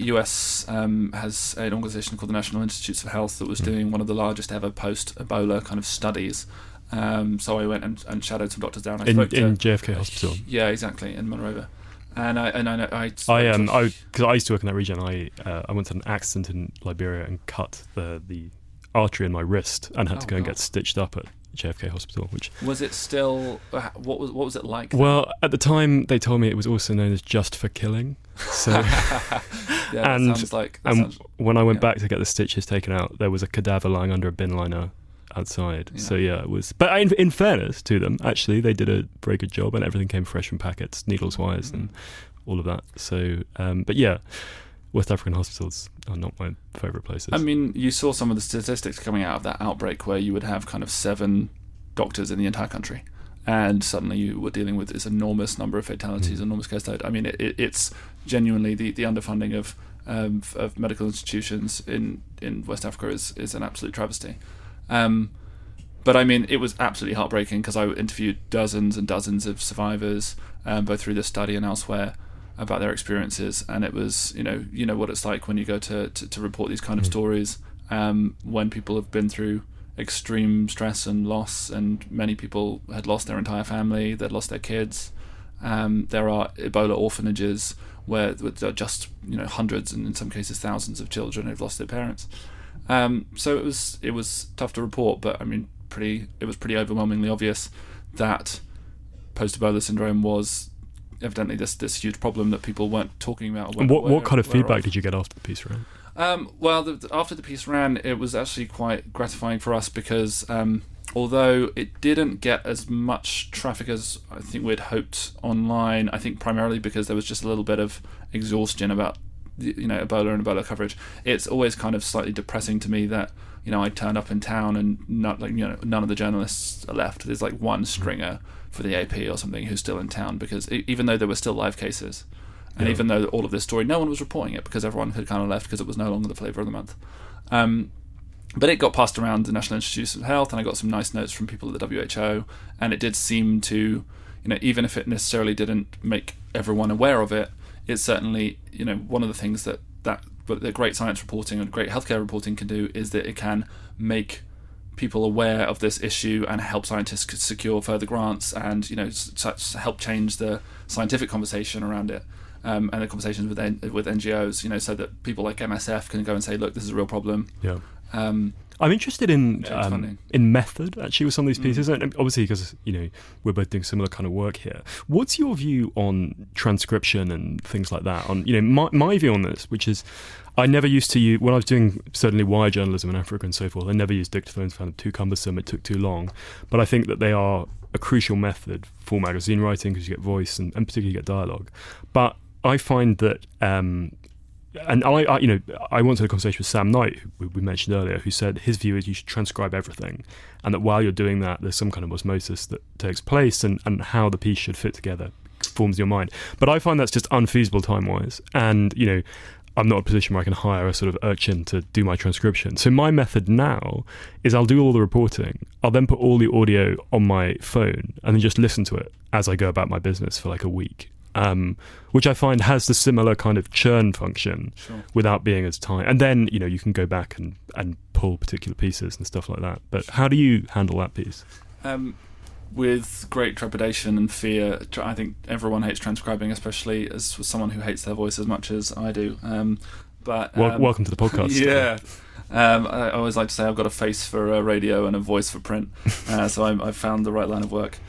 US has an organisation called the National Institutes of Health that was doing one of the largest ever post-Ebola kind of studies. So I went and shadowed some doctors down. In JFK Hospital. Yeah, exactly, in Monrovia. And because I used to work in that region. I went to an accident in Liberia and cut the artery in my wrist and had to go and get stitched up at JFK Hospital. Which was it still? What was it like? Well, at the time they told me it was also known as just for killing. So when I went back to get the stitches taken out, there was a cadaver lying under a bin liner outside. Yeah. So it was. But in fairness to them, actually, they did a very good job, and everything came fresh from packets, needles wise, and all of that. So, but yeah, West African hospitals are not my favourite places. I mean, you saw some of the statistics coming out of that outbreak, where you would have kind of 7 doctors in the entire country, and suddenly you were dealing with this enormous number of fatalities, enormous caseload. I mean, it's genuinely the underfunding of medical institutions in West Africa is an absolute travesty. But I mean, it was absolutely heartbreaking because I interviewed dozens and dozens of survivors, both through this study and elsewhere, about their experiences. And it was, you know what it's like when you go to report these kind of stories, when people have been through extreme stress and loss, and many people had lost their entire family, they'd lost their kids. There are Ebola orphanages where there are just hundreds and in some cases thousands of children who've lost their parents. So it was tough to report, but I mean, it was pretty overwhelmingly obvious that post-Ebola syndrome was evidently this huge problem that people weren't talking about. And what kind of feedback did you get after the piece ran? After the piece ran, it was actually quite gratifying for us because although it didn't get as much traffic as I think we'd hoped online, I think primarily because there was just a little bit of exhaustion about Ebola and Ebola coverage. It's always kind of slightly depressing to me that I turned up in town and none of the journalists are left. There's like one stringer for the AP or something who's still in town, because even though there were still live cases, and even though all of this story, no one was reporting it because everyone had kind of left because it was no longer the flavour of the month. But it got passed around the National Institutes of Health, and I got some nice notes from people at the WHO, and it did seem to, even if it necessarily didn't make everyone aware of it, it's certainly, one of the things that great science reporting and great healthcare reporting can do is that it can make people aware of this issue and help scientists secure further grants and, help change the scientific conversation around it, and the conversations with NGOs, so that people like MSF can go and say, look, this is a real problem. Yeah. I'm interested in method, actually, with some of these pieces, and obviously because we're both doing similar kind of work here. What's your view on transcription and things like that? On my view on this, which is, I never used to use, when I was doing certainly wire journalism in Africa and so forth, I never used dictaphones, found them too cumbersome, it took too long. But I think that they are a crucial method for magazine writing because you get voice and particularly you get dialogue. But I find that. And I once had a conversation with Sam Knight, who we mentioned earlier, who said his view is you should transcribe everything, and that while you're doing that, there's some kind of osmosis that takes place, and how the piece should fit together forms your mind. But I find that's just unfeasible time-wise, and I'm not in a position where I can hire a sort of urchin to do my transcription. So my method now is I'll do all the reporting, I'll then put all the audio on my phone, and then just listen to it as I go about my business for like a week. Which I find has the similar kind of churn function without being as tight. And then, you can go back and pull particular pieces and stuff like that. But how do you handle that piece? With great trepidation and fear. I think everyone hates transcribing, especially as someone who hates their voice as much as I do. Welcome to the podcast. Yeah. I always like to say I've got a face for radio and a voice for print. So I've found the right line of work.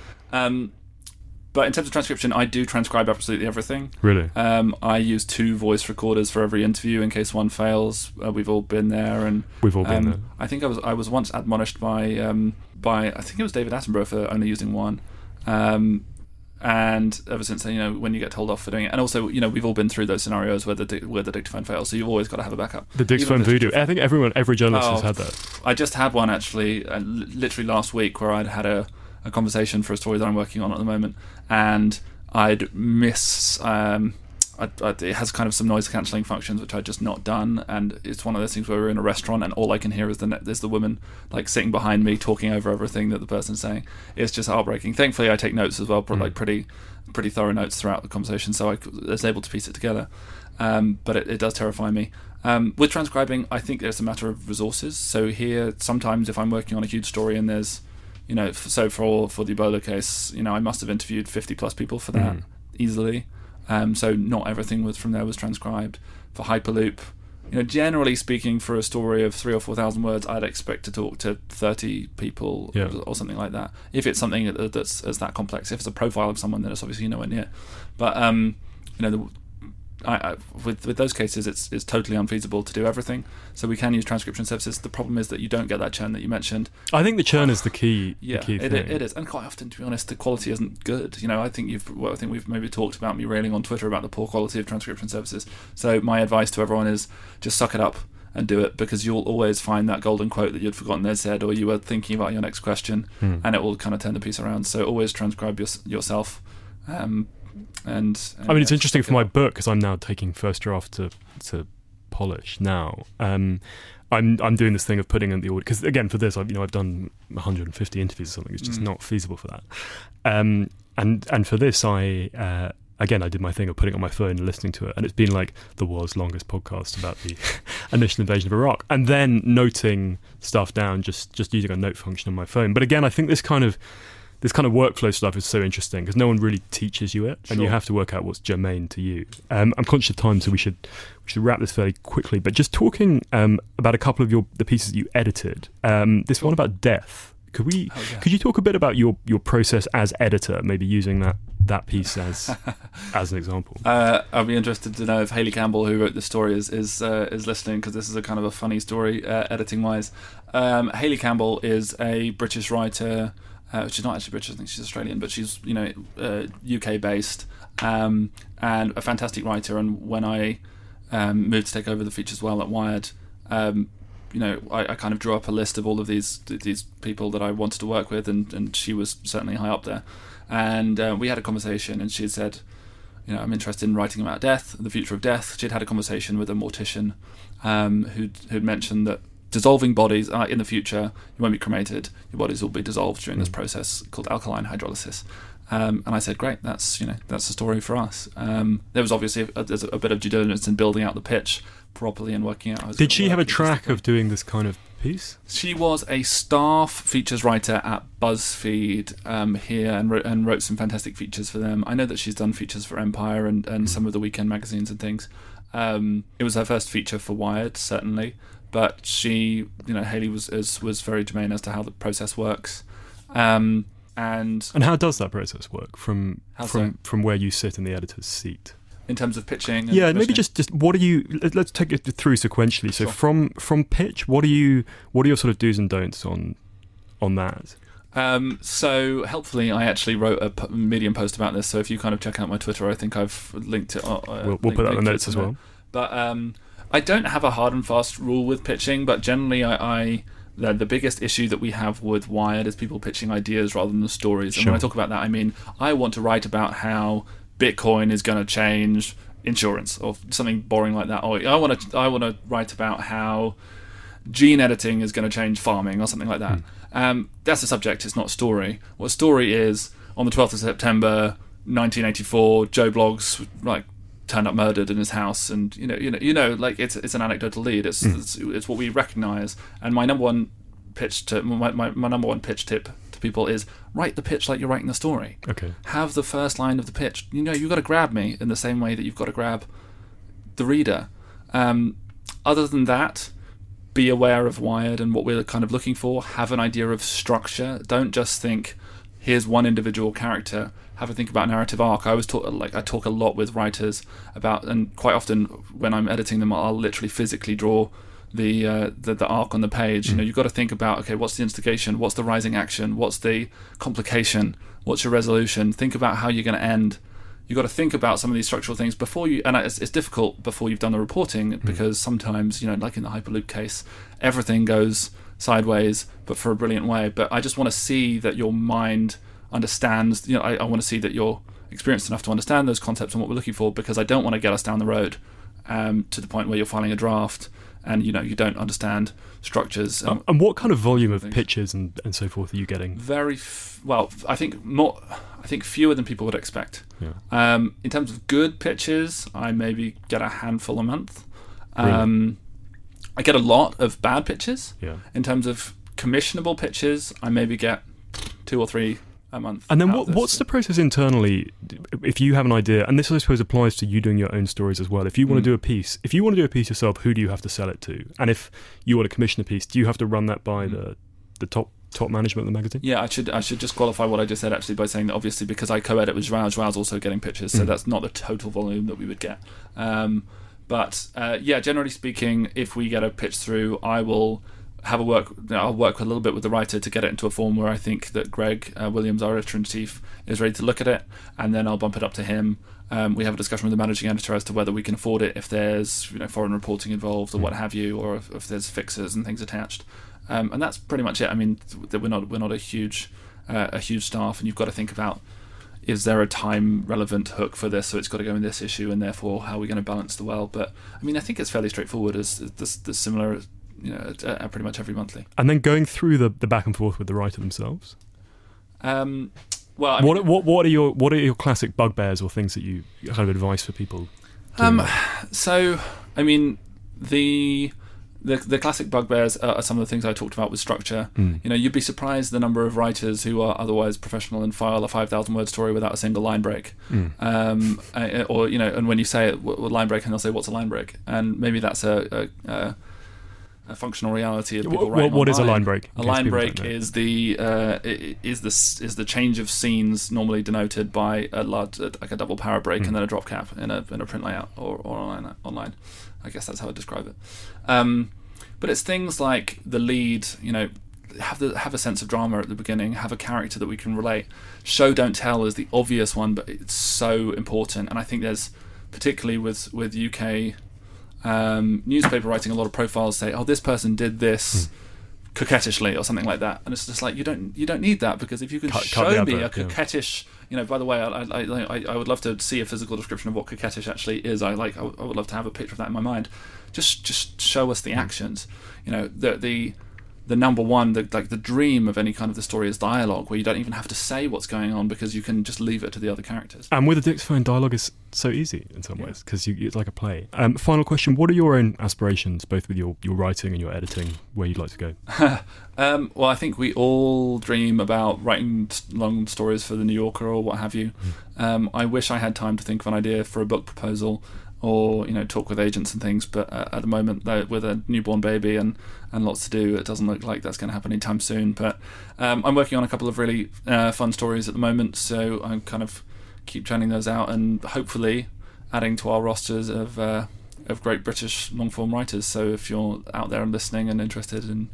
But in terms of transcription, I do transcribe absolutely everything. Really? I use 2 voice recorders for every interview in case one fails. We've all been there, and we've all been there. I think I was once admonished by I think it was David Attenborough for only using one, and ever since then, when you get told off for doing it, and also we've all been through those scenarios where the dictaphone fails, so you've always got to have a backup. The dictaphone voodoo. I think every journalist has had that. I just had one actually, literally last week, where I'd had a conversation for a story that I'm working on at the moment, and I'd miss it has kind of some noise cancelling functions which I'd just not done, and it's one of those things where we're in a restaurant and all I can hear is the woman like sitting behind me talking over everything that the person's saying. It's just heartbreaking. Thankfully I take notes as well, like pretty thorough notes throughout the conversation, so I was able to piece it together, but it does terrify me. With transcribing, I think there's a matter of resources. So here, sometimes if I'm working on a huge story and there's so for the Ebola case, I must have interviewed 50 plus people for that easily. So not everything from there was transcribed. For Hyperloop, generally speaking, for a story of 3,000 or 4,000 words, I'd expect to talk to 30 people or something like that. If it's something that's that complex, if it's a profile of someone, then it's obviously nowhere near. But with those cases, it's totally unfeasible to do everything. So we can use transcription services. The problem is that you don't get that churn that you mentioned. I think the churn is the key. Yeah, the key thing. It is, and quite often, to be honest, the quality isn't good. I think we've maybe talked about me railing on Twitter about the poor quality of transcription services. So my advice to everyone is just suck it up and do it, because you'll always find that golden quote that you'd forgotten they'd said, or you were thinking about your next question, and it will kind of turn the piece around. So always transcribe yourself. And I mean, it's interesting for my book, because I'm now taking first draft to polish now. I'm doing this thing of putting in the order, because again, for this, I've done 150 interviews or something. It's just not feasible for that. And for this, I did my thing of putting it on my phone and listening to it, and it's been like the world's longest podcast about the initial invasion of Iraq, and then noting stuff down, just using a note function on my phone. But again, I think this kind of workflow stuff is so interesting, because no one really teaches you it, and you have to work out what's germane to you. I'm conscious of time, so we should wrap this fairly quickly. But just talking about a couple of the pieces that you edited. This one about death. Could you talk a bit about your process as editor, maybe using that piece as an example? I'd be interested to know if Hayley Campbell, who wrote the story, is listening, because this is a kind of a funny story editing wise. Hayley Campbell is a British writer. She's not actually British, I think she's Australian, but she's UK based, and a fantastic writer. And when I moved to take over the features well at Wired, I kind of drew up a list of all of these people that I wanted to work with, and she was certainly high up there. And we had a conversation, and she had said, I'm interested in writing about death, the future of death. She'd had a conversation with a mortician who'd mentioned that dissolving bodies in the future, you won't be cremated, your bodies will be dissolved during this process called alkaline hydrolysis. And I said, great, that's the story for us. There was obviously there's a bit of due diligence in building out the pitch properly and working out. Did she have a track of doing this kind of piece? She was a staff features writer at BuzzFeed here, and wrote some fantastic features for them. I know that she's done features for Empire and some of the weekend magazines and things. It was her first feature for Wired, certainly. But she, Hayley was very germane as to how the process works, and how does that process work from where you sit in the editor's seat in terms of pitching? And maybe just what are you? Let's take it through sequentially. So from pitch, what are your sort of do's and don'ts on that? So helpfully, I actually wrote a Medium post about this. So if you kind of check out my Twitter, I think I've linked it. We'll put that in the notes as well. But I don't have a hard and fast rule with pitching, but generally the biggest issue that we have with Wired is people pitching ideas rather than the stories. And when I talk about that, I mean, I want to write about how Bitcoin is going to change insurance or something boring like that. Or I want to write about how gene editing is going to change farming or something like that. That's the subject, it's not a story. What a story is, on the 12th of September 1984, Joe Bloggs turned up murdered in his house, and it's an anecdotal lead. It's what we recognise. And my number one pitch tip to people is write the pitch like you're writing the story. Okay. Have the first line of the pitch. You've got to grab me in the same way that you've got to grab the reader. Other than that, be aware of Wired and what we're kind of looking for. Have an idea of structure. Don't just think, here's one individual character. Have a think about narrative arc. I always talk a lot with writers about, and quite often when I'm editing them, I'll literally physically draw the arc on the page. You've got to think about, okay, what's the instigation? What's the rising action? What's the complication? What's your resolution? Think about how you're going to end. You've got to think about some of these structural things before you, and it's difficult before you've done the reporting, because sometimes, like in the Hyperloop case, everything goes sideways, but for a brilliant way. But I just want to see that your mind understands, I want to see that you're experienced enough to understand those concepts and what we're looking for, because I don't want to get us down the road to the point where you're filing a draft and you don't understand structures. And what kind of volume of pitches and so forth are you getting? I think fewer than people would expect. Yeah. In terms of good pitches, I maybe get a handful a month. Really? I get a lot of bad pitches. Yeah. In terms of commissionable pitches, I maybe get 2 or 3 a month. And then what's the process internally if you have an idea? And this, I suppose, applies to you doing your own stories as well. If you want to do a piece, yourself, who do you have to sell it to? And if you want to commission a piece, do you have to run that by the top management of the magazine? Yeah, I should just qualify what I just said actually by saying that obviously because I co-edit with Joao's also getting pitches, so that's not the total volume that we would get. But generally speaking, if we get a pitch through, I'll work a little bit with the writer to get it into a form where I think that Greg Williams, our editor-in-chief, is ready to look at it, and then I'll bump it up to him. We have a discussion with the managing editor as to whether we can afford it if there's foreign reporting involved or what have you, or if there's fixes and things attached. And that's pretty much it. I mean, we're not a huge staff, and you've got to think about, is there a time relevant hook for this? So it's got to go in this issue, and therefore how are we going to balance the well? But I mean, I think it's fairly straightforward. As the similar, pretty much every monthly. And then going through the back and forth with the writer themselves. Well, what are your classic bugbears or things that you kind of advice for people? So I mean the classic bugbears are some of the things I talked about with structure. You'd be surprised the number of writers who are otherwise professional and file a 5,000 word story without a single line break. And when you say line break, and they'll say, what's a line break? And maybe that's a functional reality of people writing. What is a line break? A line break is the change of scenes, normally denoted by a double para break and then a drop cap in a print layout or online. I guess that's how I describe it. But it's things like the lead, have a sense of drama at the beginning, have a character that we can relate. Show don't tell is the obvious one, but it's so important. And I think there's, particularly with UK newspaper writing, a lot of profiles say, this person did this coquettishly or something like that, and it's just like you don't need that, because if you can show me a coquettish, by the way, I would love to see a physical description of what coquettish actually is. I would love to have a picture of that in my mind. Just show us the actions. The number one, the dream of any kind of the story is dialogue, where you don't even have to say what's going on because you can just leave it to the other characters. And with a dictaphone, dialogue is so easy in some ways, because it's like a play. Final question: what are your own aspirations, both with your writing and your editing, where you'd like to go? Well, I think we all dream about writing long stories for the New Yorker or what have you. I wish I had time to think of an idea for a book proposal, or talk with agents and things, but at the moment, with a newborn baby and lots to do, it doesn't look like that's going to happen anytime soon. But I'm working on a couple of really fun stories at the moment, so I kind of keep churning those out and hopefully adding to our rosters of great British long form writers. So if you're out there and listening and interested in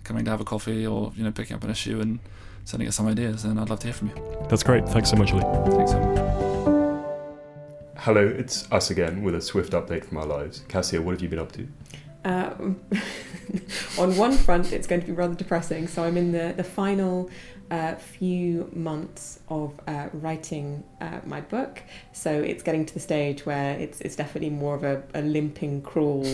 coming to have a coffee, or picking up an issue and sending us some ideas, then I'd love to hear from you. That's great. Thanks so much, Ollie. Thanks so much. Hello, it's us again with a swift update from our lives. Cassia, what have you been up to? On one front, it's going to be rather depressing. So I'm in the final few months of writing my book. So it's getting to the stage where it's definitely more of a limping crawl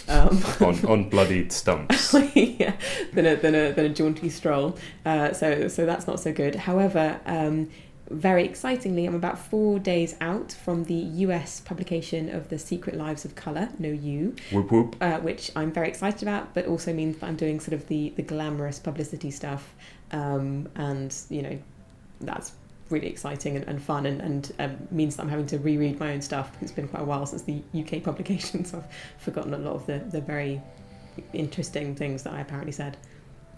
on bloodied stumps. Yeah, than a jaunty stroll. So that's not so good. However, very excitingly, I'm about 4 days out from the US publication of The Secret Lives of Colour, No You, whoop whoop, which I'm very excited about, but also means that I'm doing sort of the glamorous publicity stuff, and that's really exciting and fun, and means that I'm having to reread my own stuff, because it's been quite a while since the UK publication, so I've forgotten a lot of the very interesting things that I apparently said.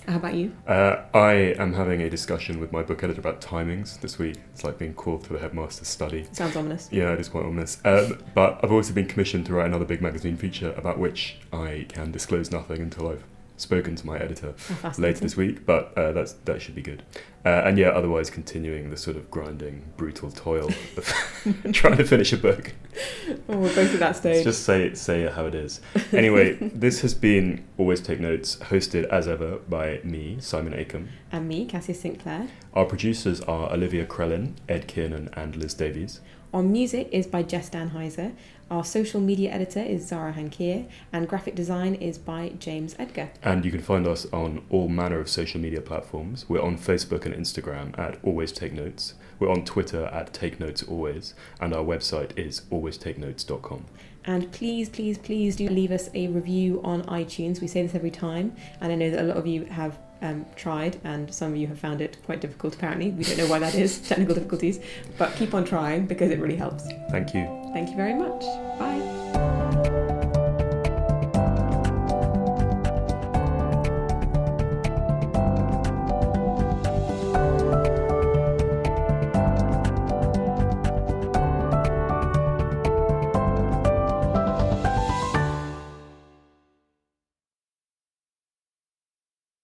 How about you? I am having a discussion with my book editor about timings this week. It's like being called to the headmaster's study. Sounds ominous. Yeah, it is quite ominous. But I've also been commissioned to write another big magazine feature about which I can disclose nothing until I've spoken to my editor later this week, but that should be good. And yeah, otherwise continuing the sort of grinding, brutal toil of trying to finish a book. Oh, we're both at that stage. Let's just say it how it is. Anyway, this has been Always Take Notes, hosted as ever by me, Simon Acomb. And me, Cassie Sinclair. Our producers are Olivia Krellin, Ed Kiernan and Liz Davies. Our music is by Jess Danheiser. Our social media editor is Zara Hankir, and graphic design is by James Edgar. And you can find us on all manner of social media platforms. We're on Facebook and Instagram at Always Take Notes. We're on Twitter at Take Notes Always, and our website is alwaystakennotes.com. And please, please, please do leave us a review on iTunes. We say this every time, and I know that a lot of you have tried, and some of you have found it quite difficult apparently. We don't know why that is, technical difficulties, but keep on trying because it really helps. Thank you. Thank you very much. Bye.